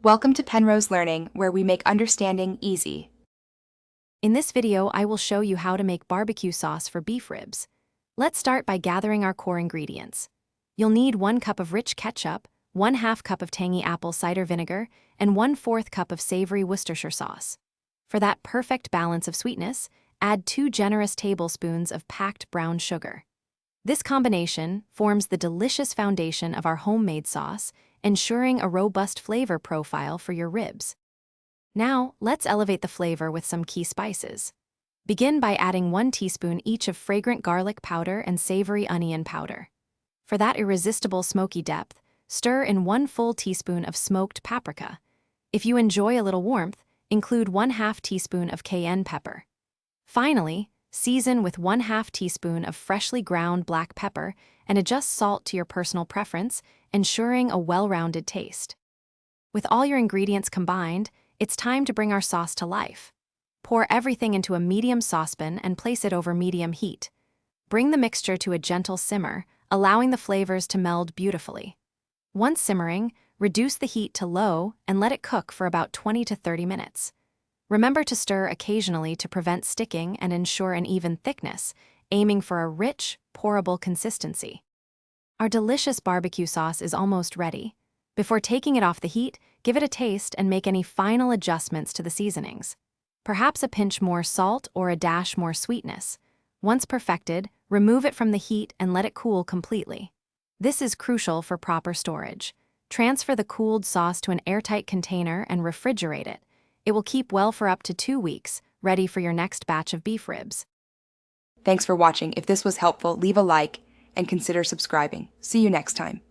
Welcome to Penrose Learning, where we make understanding easy. In this video, I will show you how to make barbecue sauce for beef ribs. Let's start by gathering our core ingredients. You'll need 1 cup of rich ketchup, 1/2 cup of tangy apple cider vinegar, and 1/4 cup of savory Worcestershire sauce. For that perfect balance of sweetness, add 2 generous tablespoons of packed brown sugar. This combination forms the delicious foundation of our homemade sauce, ensuring a robust flavor profile for your ribs. Now, let's elevate the flavor with some key spices. Begin by adding 1 teaspoon each of fragrant garlic powder and savory onion powder. For that irresistible smoky depth, stir in 1 full teaspoon of smoked paprika. If you enjoy a little warmth, include 1/2 teaspoon of cayenne pepper. Finally, season with 1/2 teaspoon of freshly ground black pepper and adjust salt to your personal preference, ensuring a well-rounded taste. With all your ingredients combined, it's time to bring our sauce to life. Pour everything into a medium saucepan and place it over medium heat. Bring the mixture to a gentle simmer, allowing the flavors to meld beautifully. Once simmering, reduce the heat to low and let it cook for about 20 to 30 minutes. Remember to stir occasionally to prevent sticking and ensure an even thickness, aiming for a rich, pourable consistency. Our delicious barbecue sauce is almost ready. Before taking it off the heat, give it a taste and make any final adjustments to the seasonings. Perhaps a pinch more salt or a dash more sweetness. Once perfected, remove it from the heat and let it cool completely. This is crucial for proper storage. Transfer the cooled sauce to an airtight container and refrigerate it. It will keep well for up to 2 weeks, ready for your next batch of beef ribs. Thanks for watching. If this was helpful, leave a like and consider subscribing. See you next time.